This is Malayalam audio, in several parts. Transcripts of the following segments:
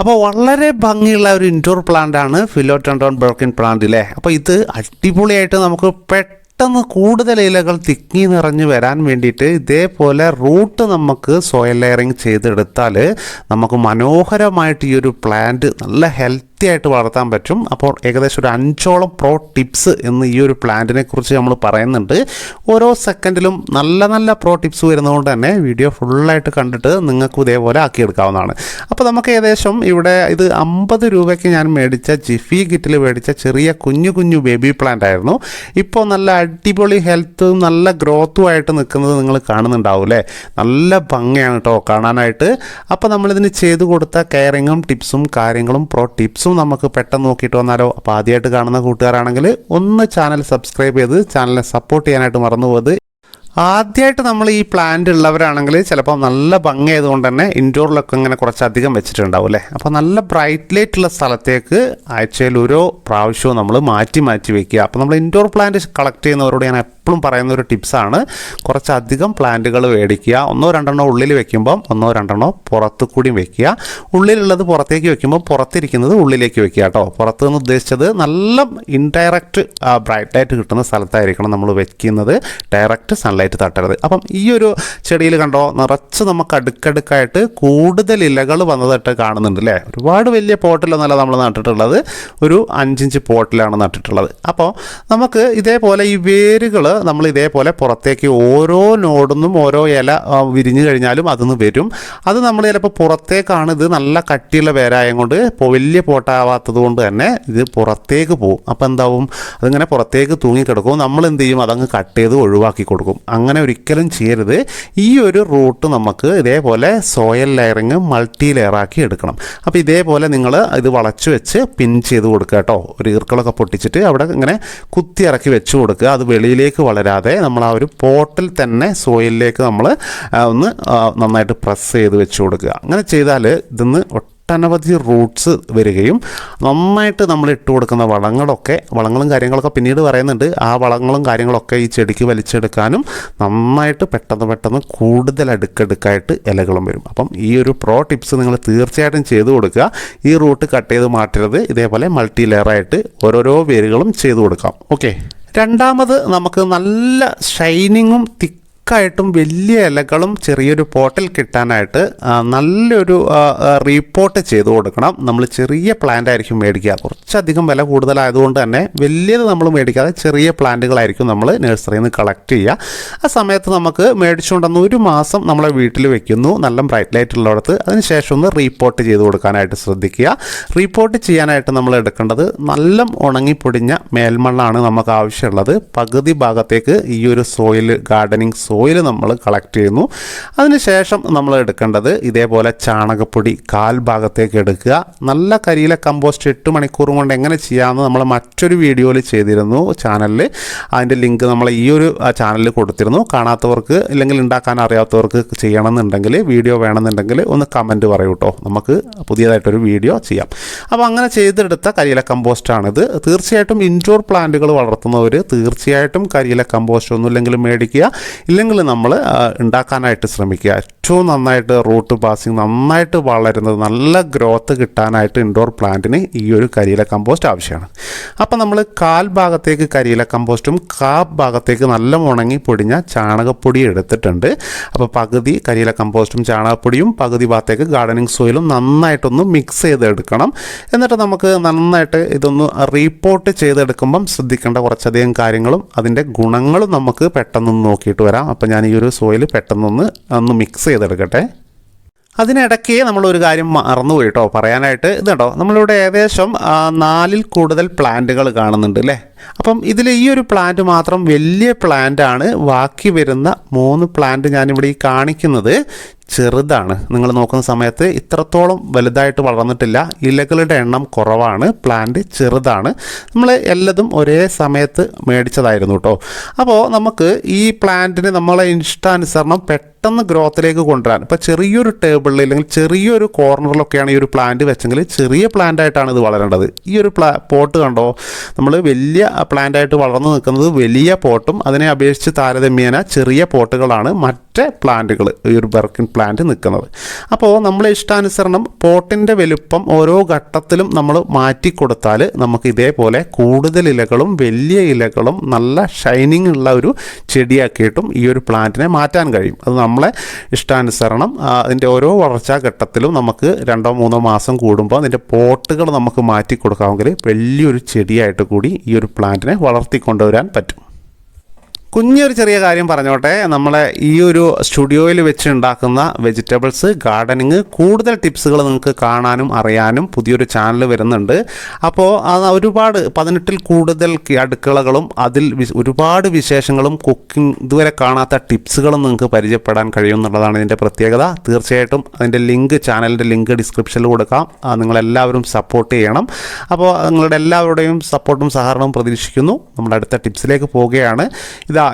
അപ്പോൾ വളരെ ഭംഗിയുള്ള ഒരു ഇൻഡോർ പ്ലാന്റ് ആണ് ഫിലോഡെൻഡ്രോൺ ബർക്കിൻ പ്ലാന്റ് അല്ലേ. അപ്പോൾ ഇത് അടിപൊളിയായിട്ട് നമുക്ക് പെട്ടെന്ന് കൂടുതൽ ഇലകൾ തിങ്ങി നിറഞ്ഞു വരാൻ വേണ്ടിയിട്ട് ഇതേപോലെ റൂട്ട് നമുക്ക് സോയിൽ ലെയറിങ് ചെയ്തെടുത്താൽ നമുക്ക് മനോഹരമായിട്ട് ഈ ഒരു പ്ലാന്റ് നല്ല ഹെൽത്തി ആയിട്ട് വളർത്താൻ പറ്റും. അപ്പോൾ ഏകദേശം ഒരു 5ഓളം പ്രോ ടിപ്സ് എന്ന് ഈ ഒരു പ്ലാന്റിനെ കുറിച്ച് നമ്മൾ പറയുന്നുണ്ട്. ഓരോ സെക്കൻഡിലും നല്ല നല്ല പ്രോ ടിപ്സ് വരുന്നതുകൊണ്ട് തന്നെ വീഡിയോ ഫുള്ളായിട്ട് കണ്ടിട്ട് നിങ്ങൾക്ക് ഇതേപോലെ ആക്കിയെടുക്കാവുന്നതാണ്. അപ്പോൾ നമുക്ക് ഏകദേശം ഇവിടെ ഇത് 50 രൂപയ്ക്ക് ഞാൻ മേടിച്ച ജിഫി കിറ്റിൽ മേടിച്ച ചെറിയ കുഞ്ഞു ബേബി പ്ലാന്റ് ആയിരുന്നു. ഇപ്പോൾ നല്ല അടിപൊളി ഹെൽത്തും നല്ല ഗ്രോത്തും ആയിട്ട് നിൽക്കുന്നത് നിങ്ങൾ കാണുന്നുണ്ടാവും അല്ലേ. നല്ല ഭംഗിയാണ് കേട്ടോ കാണാനായിട്ട്. അപ്പോൾ നമ്മളിതിന് ചെയ്തു കൊടുത്ത കെയറിങ്ങും ടിപ്സും കാര്യങ്ങളും പ്രോ ടിപ്സും നമുക്ക് പെട്ടെന്ന് നോക്കിയിട്ട് വന്നാലോ. അപ്പോൾ ആദ്യമായിട്ട് കാണുന്ന കൂട്ടുകാരാണെങ്കിൽ ഒന്ന് ചാനൽ സബ്സ്ക്രൈബ് ചെയ്ത് ചാനലിനെ സപ്പോർട്ട് ചെയ്യാനായിട്ട് മറന്നുപോകുന്നത്. ആദ്യമായിട്ട് നമ്മൾ ഈ പ്ലാന്റ് ഉള്ളവരാണെങ്കിൽ ചിലപ്പോൾ നല്ല ഭംഗിയായതുകൊണ്ട് തന്നെ ഇൻഡോറിലൊക്കെ ഇങ്ങനെ കുറച്ചധികം വെച്ചിട്ടുണ്ടാവും അല്ലേ. അപ്പോൾ നല്ല ബ്രൈറ്റ് ലൈറ്റ് ഉള്ള സ്ഥലത്തേക്ക് ആഴ്ചയിൽ ഓരോ പ്രാവശ്യവും നമ്മൾ മാറ്റി വെക്കുക. അപ്പോൾ നമ്മൾ ഇൻഡോർ പ്ലാന്റ് കളക്ട് ചെയ്യുന്നവരോട് ഞാൻ എപ്പോഴും പറയുന്ന ഒരു ടിപ്സാണ്, കുറച്ചധികം പ്ലാന്റുകൾ മേടിക്കുക. 1-2 ഉള്ളിൽ വെക്കുമ്പം 1-2 പുറത്ത് കൂടി വെക്കുക. ഉള്ളിലുള്ളത് പുറത്തേക്ക് വെക്കുമ്പോൾ പുറത്തിരിക്കുന്നത് ഉള്ളിലേക്ക് വെക്കുക കേട്ടോ. പുറത്ത് നിന്ന് ഉദ്ദേശിച്ചത് നല്ല ഇൻഡയറക്റ്റ് ബ്രൈറ്റ് ലൈറ്റ് കിട്ടുന്ന സ്ഥലത്തായിരിക്കണം നമ്മൾ വെക്കുന്നത്, ഡയറക്റ്റ് സൺലൈറ്റ് തട്ടരുത്. അപ്പം ഈ ഒരു ചെടിയിൽ കണ്ടോ നിറച്ച് നമുക്ക് അടുക്കടുക്കായിട്ട് കൂടുതൽ ഇലകൾ വന്നതായിട്ട് കാണുന്നുണ്ട് അല്ലേ. ഒരുപാട് വലിയ പോട്ടിലൊന്നല്ല നമ്മൾ നട്ടിട്ടുള്ളത്, ഒരു 5 ഇഞ്ച് പോട്ടിലാണ് നട്ടിട്ടുള്ളത്. അപ്പോൾ നമുക്ക് ഇതേപോലെ ഈ വേരുകൾ നമ്മൾ ഇതേപോലെ പുറത്തേക്ക് ഓരോ നോടുന്നും ഓരോ ഇല വിരിഞ്ഞു കഴിഞ്ഞാലും അതൊന്ന് വരും. അത് നമ്മൾ ചിലപ്പോൾ പുറത്തേക്കാണ്, ഇത് നല്ല കട്ടിയുള്ള വേരായം കൊണ്ട് വലിയ പോട്ടാവാത്തത് കൊണ്ട് തന്നെ ഇത് പുറത്തേക്ക് പോകും. അപ്പോൾ എന്താവും, അതിങ്ങനെ പുറത്തേക്ക് തൂങ്ങിക്കിടക്കും. നമ്മൾ എന്ത് ചെയ്യും, അതങ്ങ് കട്ട് ചെയ്ത് ഒഴിവാക്കി കൊടുക്കും. അങ്ങനെ ഒരിക്കലും ചെയ്യരുത്. ഈ ഒരു റൂട്ട് നമുക്ക് ഇതേപോലെ സോയിൽ ലെയറിങ് മൾട്ടി ലെയറാക്കി എടുക്കണം. അപ്പോൾ ഇതേപോലെ നിങ്ങൾ ഇത് വളച്ചു വെച്ച് പിൻ ചെയ്ത് കൊടുക്കുക കേട്ടോ. ഒരു ഈർക്കളൊക്കെ പൊട്ടിച്ചിട്ട് അവിടെ ഇങ്ങനെ കുത്തി ഇറക്കി വെച്ച് കൊടുക്കുക. അത് വെളിയിലേക്ക് വളരാതെ നമ്മൾ ആ ഒരു പോട്ടിൽ തന്നെ സോയിലിലേക്ക് നമ്മൾ ഒന്ന് നന്നായിട്ട് പ്രസ് ചെയ്ത് വെച്ച് കൊടുക്കുക. അങ്ങനെ ചെയ്താൽ ഇതിന്ന് ഒട്ടനവധി റൂട്ട്സ് വരികയും നന്നായിട്ട് നമ്മൾ ഇട്ട് കൊടുക്കുന്ന വളങ്ങളും കാര്യങ്ങളൊക്കെ പിന്നീട് പറയുന്നുണ്ട്. ആ വളങ്ങളും കാര്യങ്ങളൊക്കെ ഈ ചെടിക്ക് വലിച്ചെടുക്കാനും നന്നായിട്ട് പെട്ടെന്ന് കൂടുതൽ അടുക്കടുക്കായിട്ട് ഇലകളും വരും. അപ്പം ഈ ഒരു പ്രോ ടിപ്സ് നിങ്ങൾ തീർച്ചയായിട്ടും ചെയ്തു കൊടുക്കുക. ഈ റൂട്ട് കട്ട് ചെയ്ത് മാറ്റരുത്. ഇതേപോലെ മൾട്ടി ലെയറായിട്ട് ഓരോരോ വേരുകളും ചെയ്തു കൊടുക്കാം. ഓക്കെ, രണ്ടാമത് നമുക്ക് നല്ല ഷൈനിങ്ങും ായിട്ടും വലിയ ഇലകളും ചെറിയൊരു പോട്ടിൽ കിട്ടാനായിട്ട് നല്ലൊരു റീപ്പോർട്ട് ചെയ്ത് കൊടുക്കണം. നമ്മൾ ചെറിയ പ്ലാന്റ് ആയിരിക്കും മേടിക്കുക. കുറച്ചധികം വില കൂടുതലായതുകൊണ്ട് തന്നെ വലിയത് നമ്മൾ മേടിക്കാതെ ചെറിയ പ്ലാന്റുകളായിരിക്കും നമ്മൾ നഴ്സറിയിൽ നിന്ന് കളക്ട് ചെയ്യുക. ആ സമയത്ത് നമുക്ക് മേടിച്ചുകൊണ്ടുവന്ന് 1 മാസം നമ്മളെ വീട്ടിൽ വെക്കുന്നു, നല്ല ബ്രൈറ്റ് ലൈറ്റ് ഉള്ളിടത്ത്. അതിനുശേഷം ഒന്ന് റീപ്പോർട്ട് ചെയ്ത് കൊടുക്കാനായിട്ട് ശ്രദ്ധിക്കുക. റീപ്പോർട്ട് ചെയ്യാനായിട്ട് നമ്മൾ എടുക്കേണ്ടത് നല്ല ഉണങ്ങിപ്പൊടിഞ്ഞ മേൽമണ്ണാണ് നമുക്ക് ആവശ്യമുള്ളത്. പകുതി ഭാഗത്തേക്ക് ഈ ഒരു ഗാർഡനിങ് സോയിൽ നമ്മൾ കളക്ട് ചെയ്യുന്നു. അതിനുശേഷം നമ്മൾ എടുക്കേണ്ടത് ഇതേപോലെ ചാണകപ്പൊടി 1/4 ഭാഗത്തേക്ക് എടുക്കുക. നല്ല കരിയില കമ്പോസ്റ്റ് 8 മണിക്കൂർ കൊണ്ട് എങ്ങനെ ചെയ്യാമെന്ന് നമ്മൾ മറ്റൊരു വീഡിയോയിൽ ചെയ്തിരുന്നു ചാനലിൽ. അതിൻ്റെ ലിങ്ക് നമ്മൾ ഈ ഒരു ചാനലിൽ കൊടുത്തിരുന്നു. കാണാത്തവർക്ക് ഇല്ലെങ്കിൽ ഉണ്ടാക്കാൻ അറിയാത്തവർക്ക് ചെയ്യണമെന്നുണ്ടെങ്കിൽ, വീഡിയോ വേണമെന്നുണ്ടെങ്കിൽ ഒന്ന് കമൻറ്റ് പറയൂ കേട്ടോ. നമുക്ക് പുതിയതായിട്ടൊരു വീഡിയോ ചെയ്യാം. അപ്പോൾ അങ്ങനെ ചെയ്തെടുത്ത കരിയില കമ്പോസ്റ്റാണിത്. തീർച്ചയായിട്ടും ഇൻഡോർ പ്ലാന്റുകൾ വളർത്തുന്നവർ തീർച്ചയായിട്ടും കരിയില കമ്പോസ്റ്റ് ഒന്നുമില്ലെങ്കിലും മേടിക്കുക, ഇല്ലെങ്കിൽ നമ്മൾ ഉണ്ടാക്കാനായിട്ട് ശ്രമിക്കുക. ഏറ്റവും നന്നായിട്ട് റൂട്ട് പാസിങ് നന്നായിട്ട് വളരുന്നത്, നല്ല ഗ്രോത്ത് കിട്ടാനായിട്ട് ഇൻഡോർ പ്ലാന്റിന് ഈ ഒരു കരിയില കമ്പോസ്റ്റ് ആവശ്യമാണ്. അപ്പോൾ നമ്മൾ 1/4 ഭാഗത്തേക്ക് കരിയില കമ്പോസ്റ്റും 1/2 ഭാഗത്തേക്ക് നല്ല ഉണങ്ങി പൊടിഞ്ഞ ചാണകപ്പൊടി എടുത്തിട്ടുണ്ട്. അപ്പോൾ പകുതി കരിയില കമ്പോസ്റ്റും ചാണകപ്പൊടിയും പകുതി ഭാഗത്തേക്ക് ഗാർഡനിങ് സോയിലും നന്നായിട്ടൊന്ന് മിക്സ് ചെയ്തെടുക്കണം. എന്നിട്ട് നമുക്ക് നന്നായിട്ട് ഇതൊന്ന് റീപ്പോർട്ട് ചെയ്തെടുക്കുമ്പം ശ്രദ്ധിക്കേണ്ട കുറച്ചധികം കാര്യങ്ങളും അതിൻ്റെ ഗുണങ്ങളും നമുക്ക് പെട്ടെന്ന് നോക്കിയിട്ട് വരാം. അപ്പോൾ ഞാൻ ഈ ഒരു സോയിൽ പെട്ടെന്നൊന്ന് മിക്സ് ചെയ്തെടുക്കട്ടെ. അതിനിടയ്ക്ക് നമ്മളൊരു കാര്യം മറന്നുപോയി കേട്ടോ പറയാനായിട്ട്. ഇതുണ്ടോ, നമ്മളിവിടെ ഏകദേശം 4ൽ കൂടുതൽ പ്ലാന്റുകൾ കാണുന്നുണ്ട് അല്ലേ. അപ്പം ഇതിൽ ഈ ഒരു പ്ലാന്റ് മാത്രം വലിയ പ്ലാന്റ് ആണ്. ബാക്കി വരുന്ന 3 പ്ലാന്റ് ഞാനിവിടെ ഈ കാണിക്കുന്നത് ചെറുതാണ്. നിങ്ങൾ നോക്കുന്ന സമയത്ത് ഇത്രത്തോളം വലുതായിട്ട് വളർന്നിട്ടില്ല. ഇലകളുടെ എണ്ണം കുറവാണ്, പ്ലാന്റ് ചെറുതാണ്. നമ്മൾ എല്ലതും ഒരേ സമയത്ത് മേടിച്ചതായിരുന്നു കേട്ടോ. അപ്പോൾ നമുക്ക് ഈ പ്ലാന്റിന് നമ്മളെ ഇഷ്ടാനുസരണം പെട്ടെന്ന് ഗ്രോത്തിലേക്ക് കൊണ്ടുവരാൻ, ഇപ്പോൾ ചെറിയൊരു ടേബിളിൽ അല്ലെങ്കിൽ ചെറിയൊരു കോർണറിലൊക്കെയാണ് ഈ ഒരു പ്ലാന്റ് വെച്ചെങ്കിൽ ചെറിയ പ്ലാന്റ് ആയിട്ടാണ് ഇത് വളരേണ്ടത്. ഈ ഒരു പോട്ട് കണ്ടോ, നമ്മൾ വലിയ പ്ലാന്റ് ആയിട്ട് വളർന്നു നിൽക്കുന്നത് വലിയ പോട്ടും അതിനെ അപേക്ഷിച്ച് താരതമ്യേന ചെറിയ പോട്ടുകളാണ്. മറ്റ് പ്ലാന്റുകൾ ഈ ഒരു ബർക്കിൻ പ്ലാന്റ് നിൽക്കുന്നത്. അപ്പോൾ നമ്മളെ ഇഷ്ടാനുസരണം പോട്ടിൻ്റെ വലുപ്പം ഓരോ ഘട്ടത്തിലും നമ്മൾ മാറ്റിക്കൊടുത്താൽ നമുക്ക് ഇതേപോലെ കൂടുതൽ ഇലകളും വലിയ ഇലകളും നല്ല ഷൈനിങ് ഉള്ള ഒരു ചെടിയാക്കിയിട്ടും ഈ ഒരു പ്ലാന്റിനെ മാറ്റാൻ കഴിയും. അത് നമ്മളെ ഇഷ്ടാനുസരണം അതിൻ്റെ ഓരോ വളർച്ചാ ഘട്ടത്തിലും നമുക്ക് 2-3 മാസം കൂടുമ്പോൾ അതിൻ്റെ പോട്ടുകൾ നമുക്ക് മാറ്റി കൊടുക്കാമെങ്കിൽ വലിയൊരു ചെടിയായിട്ട് കൂടി ഈ ഒരു പ്ലാന്റിനെ വളർത്തിക്കൊണ്ടുവരാൻ പറ്റും. കുഞ്ഞൊരു ചെറിയ കാര്യം പറഞ്ഞോട്ടെ, നമ്മളെ ഈ ഒരു സ്റ്റുഡിയോയിൽ വെച്ച് ഉണ്ടാക്കുന്ന വെജിറ്റബിൾസ് ഗാർഡനിങ് കൂടുതൽ ടിപ്സുകൾ നിങ്ങൾക്ക് കാണാനും അറിയാനും പുതിയൊരു ചാനൽ വരുന്നുണ്ട്. അപ്പോൾ അത് ഒരുപാട് 18ൽ കൂടുതൽ അടുക്കളകളും അതിൽ ഒരുപാട് വിശേഷങ്ങളും കുക്കിംഗ് ഇതുവരെ കാണാത്ത ടിപ്സുകളും നിങ്ങൾക്ക് പരിചയപ്പെടാൻ കഴിയും എന്നുള്ളതാണ് ഇതിൻ്റെ പ്രത്യേകത. തീർച്ചയായിട്ടും അതിൻ്റെ ലിങ്ക്, ചാനലിൻ്റെ ലിങ്ക് ഡിസ്ക്രിപ്ഷനിൽ കൊടുക്കാം. നിങ്ങളെല്ലാവരും സപ്പോർട്ട് ചെയ്യണം. അപ്പോൾ നിങ്ങളുടെ എല്ലാവരുടെയും സപ്പോർട്ടും സഹകരണവും പ്രതീക്ഷിക്കുന്നു. നമ്മുടെ അടുത്ത ടിപ്സിലേക്ക് പോവുകയാണ്.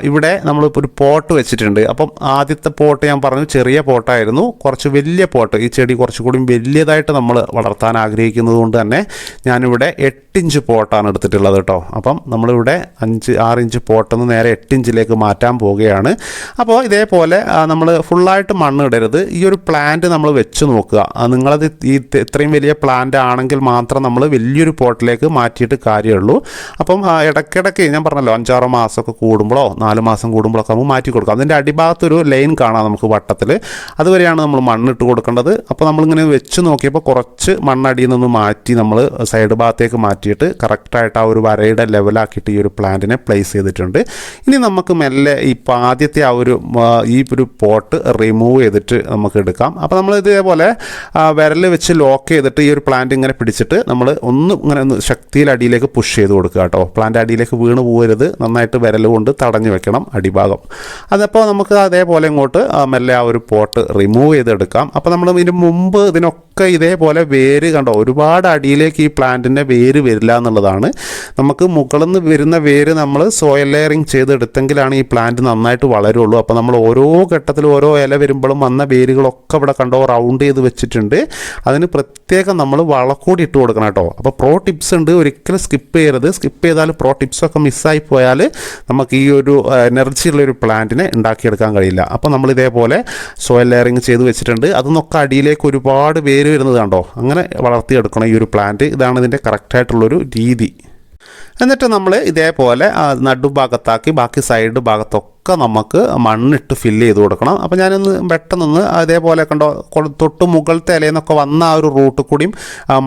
ഇവിടെ നമ്മളിപ്പോൾ ഒരു പോട്ട് വെച്ചിട്ടുണ്ട്. അപ്പം ആദ്യത്തെ പോട്ട് ഞാൻ പറഞ്ഞു ചെറിയ പോട്ടായിരുന്നു. കുറച്ച് വലിയ പോട്ട്, ഈ ചെടി കുറച്ചുകൂടി വലിയതായിട്ട് നമ്മൾ വളർത്താൻ ആഗ്രഹിക്കുന്നത് കൊണ്ട് തന്നെ ഞാനിവിടെ 8 ഇഞ്ച് പോട്ടാണ് എടുത്തിട്ടുള്ളത് കേട്ടോ. അപ്പം നമ്മളിവിടെ 5-6 ഇഞ്ച് പോട്ടെന്ന് നേരെ 8 ഇഞ്ചിലേക്ക് മാറ്റാൻ പോവുകയാണ്. അപ്പോൾ ഇതേപോലെ നമ്മൾ ഫുള്ളായിട്ട് മണ്ണ് ഇടരുത്. ഈ ഒരു പ്ലാന്റ് നമ്മൾ വെച്ച് നോക്കുക. നിങ്ങളത് ഇത്രയും വലിയ പ്ലാന്റ് ആണെങ്കിൽ മാത്രം നമ്മൾ വലിയൊരു പോട്ടിലേക്ക് മാറ്റിയിട്ട് കാര്യമുള്ളൂ. അപ്പം ഇടയ്ക്കിടയ്ക്ക് ഞാൻ പറഞ്ഞല്ലോ 5-6 മാസമൊക്കെ കൂടുമ്പോഴോ 4 മാസം കൂടുമ്പോഴൊക്കെ നമുക്ക് മാറ്റി കൊടുക്കാം. അതിൻ്റെ അടിഭാഗത്തൊരു ലൈൻ കാണാം നമുക്ക് വട്ടത്തിൽ, അതുവരെയാണ് നമ്മൾ മണ്ണിട്ട് കൊടുക്കേണ്ടത്. അപ്പോൾ നമ്മളിങ്ങനെ വെച്ച് നോക്കിയപ്പോൾ കുറച്ച് മണ്ണടിയിൽ നിന്ന് മാറ്റി നമ്മൾ സൈഡ് ഭാഗത്തേക്ക് മാറ്റിയിട്ട് കറക്റ്റായിട്ട് ആ ഒരു വരയുടെ ലെവലാക്കിയിട്ട് ഈ ഒരു പ്ലാന്റിനെ പ്ലേസ് ചെയ്തിട്ടുണ്ട്. ഇനി നമുക്ക് മെല്ലെ ഇപ്പോൾ ആദ്യത്തെ ആ ഒരു ഈ ഒരു പോട്ട് റിമൂവ് ചെയ്തിട്ട് നമുക്ക് എടുക്കാം. അപ്പോൾ നമ്മൾ ഇതേപോലെ വിരൽ വെച്ച് ലോക്ക് ചെയ്തിട്ട് ഈ ഒരു പ്ലാന്റ് ഇങ്ങനെ പിടിച്ചിട്ട് നമ്മൾ ഇങ്ങനെ ശക്തിയിൽ അടിയിലേക്ക് പുഷ് ചെയ്ത് കൊടുക്കുക കേട്ടോ. പ്ലാന്റ് അടിയിലേക്ക് വീണ് പോകരുത്. നന്നായിട്ട് വിരൽ കൊണ്ട് തടഞ്ഞു വെക്കണം അടിഭാഗം. അതപ്പോൾ നമുക്ക് അതേപോലെ ഇങ്ങോട്ട് മെല്ലെ ആ ഒരു പോട്ട് റിമൂവ് ചെയ്തെടുക്കാം. അപ്പോൾ നമ്മൾ ഇതിന് മുമ്പ് ഇതിനൊക്കെ ഇതേപോലെ വേര് കണ്ടോ, ഒരുപാട് അടിയിലേക്ക് ഈ പ്ലാന്റിൻ്റെ വേര് വരില്ല എന്നുള്ളതാണ്. നമുക്ക് മുകളിൽ നിന്ന് വരുന്ന വേര് നമ്മൾ സോയിൽ ലെയറിങ് ചെയ്തെടുത്തെങ്കിലാണ് ഈ പ്ലാന്റ് നന്നായിട്ട് വളരുള്ളൂ. അപ്പോൾ നമ്മൾ ഓരോ ഘട്ടത്തിലും ഓരോ ഇല വരുമ്പോഴും വന്ന വേരുകളൊക്കെ ഇവിടെ കണ്ടോ റൗണ്ട് ചെയ്ത് വെച്ചിട്ടുണ്ട്. അതിന് പ്രത്യേകം നമ്മൾ വളക്കൂടി ഇട്ട് കൊടുക്കണം കേട്ടോ. അപ്പോൾ പ്രോ ടിപ്സ് ഉണ്ട്, ഒരിക്കലും സ്കിപ്പ് ചെയ്യരുത്. സ്കിപ്പ് ചെയ്താൽ പ്രോ ടിപ്സൊക്കെ മിസ്സായി പോയാൽ നമുക്ക് ഈ ഒരു എനർജി ഉള്ളൊരു പ്ലാന്റിനെ ഉണ്ടാക്കിയെടുക്കാൻ കഴിയില്ല. അപ്പോൾ നമ്മൾ ഇതേപോലെ സോയിൽ ലെയറിങ് ചെയ്ത് വെച്ചിട്ടുണ്ട്. അതൊന്നൊക്കെ അടിയിലേക്ക് ഒരുപാട് വേര് വരുന്നത് കണ്ടോ, അങ്ങനെ വളർത്തിയെടുക്കണം ഈ ഒരു പ്ലാന്റ്. ഇതാണ് ഇതിൻ്റെ കറക്റ്റായിട്ടുള്ളൊരു രീതി. എന്നിട്ട് നമ്മൾ ഇതേപോലെ നടുഭാഗത്താക്കി ബാക്കി സൈഡ് ഭാഗത്തൊക്കെ നമുക്ക് മണ്ണിട്ട് ഫില്ല് ചെയ്ത് കൊടുക്കണം. അപ്പോൾ ഞാനൊന്ന് പെട്ടെന്നൊന്ന് അതേപോലെ കണ്ടോ തൊട്ട് മുകളിലത്തെ ഇലയെന്നൊക്കെ വന്ന ആ ഒരു റൂട്ട് കൂടിയും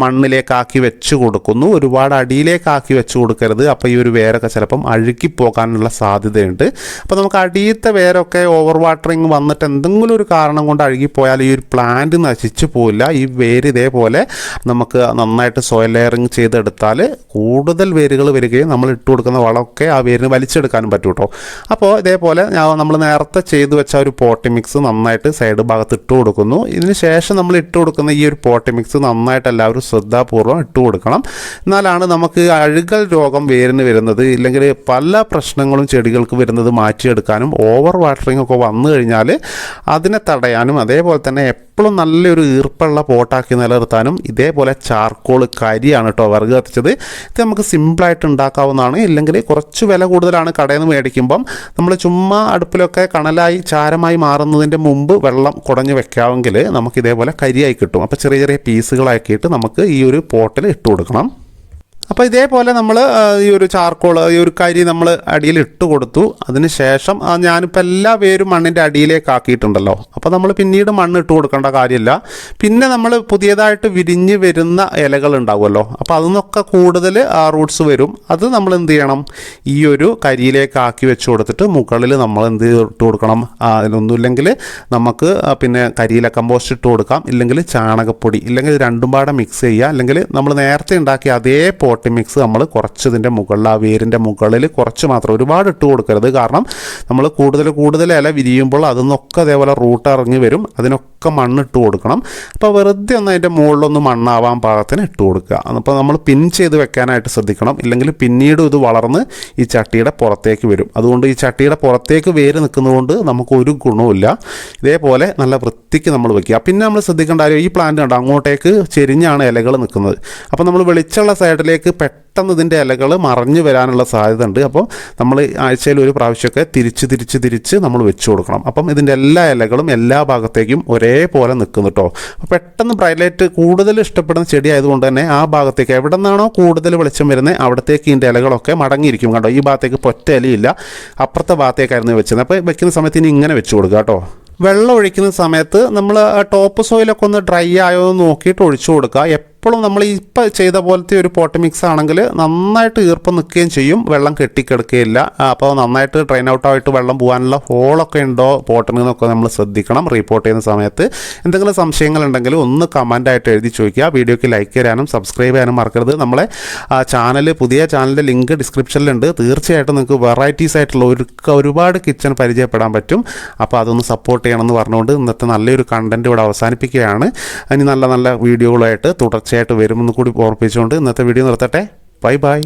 മണ്ണിലേക്കാക്കി വെച്ച് കൊടുക്കുന്നു. ഒരുപാട് അടിയിലേക്കാക്കി വെച്ച് കൊടുക്കരുത്. അപ്പോൾ ഈ ഒരു വേരൊക്കെ ചിലപ്പം അഴുകിപ്പോകാനുള്ള സാധ്യതയുണ്ട്. അപ്പോൾ നമുക്ക് അടിയത്തെ വേരൊക്കെ ഓവർ വാട്ടറിങ് വന്നിട്ട് എന്തെങ്കിലും ഒരു കാരണം കൊണ്ട് അഴുകിപ്പോയാൽ ഈ ഒരു പ്ലാന്റ് നശിച്ചു പോവില്ല. ഈ വേര് ഇതേപോലെ നമുക്ക് നന്നായിട്ട് സോയിൽ ലെയറിങ് ചെയ്തെടുത്താൽ കൂടുതൽ വേരുകൾ വരികയും നമ്മൾ ഇട്ട് കൊടുക്കുന്ന വളമൊക്കെ ആ വേരിന് വലിച്ചെടുക്കാനും പറ്റും കേട്ടോ. അപ്പോൾ ഇതേപോലെ നമ്മൾ നേരത്തെ ചെയ്തു വെച്ച ഒരു പോട്ടി മിക്സ് നന്നായിട്ട് സൈഡ് ഭാഗത്ത് ഇട്ട് കൊടുക്കുന്നു. ഇതിന് ശേഷം നമ്മൾ ഇട്ട് കൊടുക്കുന്ന ഈ ഒരു പോട്ടി മിക്സ് നന്നായിട്ട് എല്ലാവരും ശ്രദ്ധാപൂർവ്വം ഇട്ട് കൊടുക്കണം. എന്നാലാണ് നമുക്ക് അഴുകൽ രോഗം വേരിന് വരുന്നത്, ഇല്ലെങ്കിൽ പല പ്രശ്നങ്ങളും ചെടികൾക്ക് വരുന്നത് മാറ്റിയെടുക്കാനും ഓവർ വാട്ടറിങ് ഒക്കെ വന്നു കഴിഞ്ഞാൽ അതിനെ തടയാനും അതേപോലെ തന്നെ എപ്പോഴും നല്ലൊരു ഈർപ്പുള്ള പോട്ടാക്കി നിലനിർത്താനും ഇതേപോലെ ചാർക്കോൾ കരിയാണ് കേട്ടോ വിറക് കത്തിച്ചത്. ഇത് നമുക്ക് സിമ്പിളായിട്ട് ഉണ്ടാക്കാവുന്നതാണ്. ഇല്ലെങ്കിൽ കുറച്ച് വില കൂടുതലാണ് കടയിൽ നിന്ന് മേടിക്കുമ്പം. നമ്മൾ ചുമ്മാ അടുപ്പിലൊക്കെ കണലായി ചാരമായി മാറുന്നതിൻ്റെ മുമ്പ് വെള്ളം കുടഞ്ഞ് വെക്കാമെങ്കിൽ നമുക്ക് ഇതേപോലെ കരിയായി കിട്ടും. അപ്പോൾ ചെറിയ ചെറിയ പീസുകളാക്കിയിട്ട് നമുക്ക് ഈ ഒരു പോട്ടിൽ ഇട്ട് കൊടുക്കണം. അപ്പോൾ ഇതേപോലെ നമ്മൾ ഈ ഒരു ചാർക്കോൾ ഈ ഒരു കരി നമ്മൾ അടിയിൽ ഇട്ട് കൊടുത്തു. അതിന് ശേഷം ഞാനിപ്പോൾ എല്ലാ വേരും മണ്ണിൻ്റെ അടിയിലേക്ക് ആക്കിയിട്ടുണ്ടല്ലോ. അപ്പോൾ നമ്മൾ പിന്നീട് മണ്ണ് ഇട്ട് കൊടുക്കേണ്ട കാര്യമില്ല. പിന്നെ നമ്മൾ പുതിയതായിട്ട് വിരിഞ്ഞ് വരുന്ന ഇലകൾ ഉണ്ടാവുമല്ലോ, അപ്പോൾ അതിനൊക്കെ കൂടുതൽ റൂട്ട്സ് വരും. അത് നമ്മൾ എന്ത് ചെയ്യണം, ഈ ഒരു കരിയിലേക്ക് ആക്കി വെച്ച് കൊടുത്തിട്ട് മുകളിൽ നമ്മൾ എന്ത് ഇട്ട് കൊടുക്കണം, അതിനൊന്നുമില്ലെങ്കിൽ നമുക്ക് പിന്നെ കരിയില കമ്പോസ്റ്റ് ഇട്ട് കൊടുക്കാം, ഇല്ലെങ്കിൽ ചാണകപ്പൊടി, ഇല്ലെങ്കിൽ രണ്ടും പാടെ മിക്സ് ചെയ്യുക. അല്ലെങ്കിൽ നമ്മൾ നേരത്തെ ഉണ്ടാക്കിയ അതേ പോട്ടി മിക്സ് നമ്മൾ കുറച്ച് ഇതിൻ്റെ മുകളിൽ ആ വേരിൻ്റെ മുകളിൽ കുറച്ച് മാത്രം, ഒരുപാട് ഇട്ട് കൊടുക്കരുത്. കാരണം നമ്മൾ കൂടുതൽ ഇല വിരിയുമ്പോൾ അതിന്നൊക്കെ അതേപോലെ റൂട്ട് ഇറങ്ങി വരും. അതിനൊക്കെ മണ്ണിട്ട് കൊടുക്കണം. അപ്പോൾ വെറുതെ ഒന്ന് അതിൻ്റെ മുകളിലൊന്ന് മണ്ണാവാൻ പാകത്തിന് ഇട്ട് കൊടുക്കുക. അപ്പോൾ നമ്മൾ പിൻ ചെയ്ത് വെക്കാനായിട്ട് ശ്രദ്ധിക്കണം, ഇല്ലെങ്കിൽ പിന്നീട് ഇത് വളർന്ന് ഈ ചട്ടിയുടെ പുറത്തേക്ക് വരും. അതുകൊണ്ട് ഈ ചട്ടിയുടെ പുറത്തേക്ക് വേര് നിൽക്കുന്നതുകൊണ്ട് നമുക്കൊരു ഗുണവുമില്ല. ഇതേപോലെ നല്ല വൃത്തിക്ക് നമ്മൾ വെക്കുക. പിന്നെ നമ്മൾ ശ്രദ്ധിക്കേണ്ട കാര്യം, ഈ പ്ലാന്റ് കണ്ടോ അങ്ങോട്ടേക്ക് ചെരിഞ്ഞാണ് ഇലകൾ നിൽക്കുന്നത്. അപ്പോൾ നമ്മൾ വെളിച്ചുള്ള സൈഡിലേക്ക് പെട്ടെന്ന് പെട്ടെന്ന് ഇതിൻ്റെ ഇലകൾ മറിഞ്ഞു വരാനുള്ള സാധ്യത ഉണ്ട്. അപ്പോൾ നമ്മൾ ആഴ്ചയിൽ ഒരു പ്രാവശ്യമൊക്കെ തിരിച്ച് നമ്മൾ വെച്ച് കൊടുക്കണം. അപ്പം ഇതിൻ്റെ എല്ലാ ഇലകളും എല്ലാ ഭാഗത്തേക്കും ഒരേപോലെ നിൽക്കും കേട്ടോ. അപ്പോൾ പെട്ടെന്ന് ബ്രൈറ്റ് ലൈറ്റ് കൂടുതൽ ഇഷ്ടപ്പെടുന്ന ചെടി ആയതുകൊണ്ട് തന്നെ ആ ഭാഗത്തേക്ക് എവിടെ നിന്നാണോ കൂടുതൽ വെളിച്ചം വരുന്നത് അവിടത്തേക്ക് ഇതിൻ്റെ ഇലകളൊക്കെ മടങ്ങിയിരിക്കും. കണ്ടോ, ഈ ഭാഗത്തേക്ക് പൊറ്റ ഇലയില്ല, അപ്പുറത്തെ ഭാഗത്തേക്കായിരുന്നു വെച്ചത്. അപ്പോൾ വെക്കുന്ന സമയത്ത് ഇനി ഇങ്ങനെ വെച്ച് കൊടുക്കുക കേട്ടോ. വെള്ളം ഒഴിക്കുന്ന സമയത്ത് നമ്മൾ ടോപ്പ് സോയിലൊക്കെ ഒന്ന് ഡ്രൈ ആയോ എന്ന് നോക്കിയിട്ട് ഒഴിച്ചു കൊടുക്കുക. എപ്പോഴും നമ്മൾ ഇപ്പം ചെയ്ത പോലത്തെ ഒരു പോട്ട് മിക്സ് ആണെങ്കിൽ നന്നായിട്ട് ഈർപ്പം നിൽക്കുകയും ചെയ്യും, വെള്ളം കെട്ടിക്കിടക്കുകയില്ല. അപ്പോൾ നന്നായിട്ട് ഡ്രെയിൻ ഔട്ടായിട്ട് വെള്ളം പോകാനുള്ള ഹോളൊക്കെ ഉണ്ടോ പോട്ടിൽ നിന്നൊക്കെ നമ്മൾ ശ്രദ്ധിക്കണം. റിപ്പോർട്ട് ചെയ്യുന്ന സമയത്ത് എന്തെങ്കിലും സംശയങ്ങളുണ്ടെങ്കിൽ ഒന്ന് കമൻ്റായിട്ട് എഴുതി ചോദിക്കുക. വീഡിയോയ്ക്ക് ലൈക്ക് ചെയ്യാനും സബ്സ്ക്രൈബ് ചെയ്യാനും മറക്കരുത്. നമ്മളെ പുതിയ ചാനലിൻ്റെ ലിങ്ക് ഡിസ്ക്രിപ്ഷനിലുണ്ട്. തീർച്ചയായിട്ടും നിങ്ങൾക്ക് വെറൈറ്റീസ് ആയിട്ടുള്ള ഒരുപാട് കിച്ചൺ പരിചയപ്പെടാൻ പറ്റും. അപ്പോൾ അതൊന്ന് സപ്പോർട്ട് ചെയ്യണമെന്ന് പറഞ്ഞുകൊണ്ട് ഇന്നത്തെ നല്ലൊരു കണ്ടൻറ്റ് ഇവിടെ അവസാനിപ്പിക്കുകയാണ്. ഇനി നല്ല നല്ല വീഡിയോകളായിട്ട് തുടർച്ചയായിട്ട് വരുമെന്ന് കൂടി ഓർപ്പിച്ചുകൊണ്ട് ഇന്നത്തെ വീഡിയോ നിർത്തട്ടെ. Bye bye.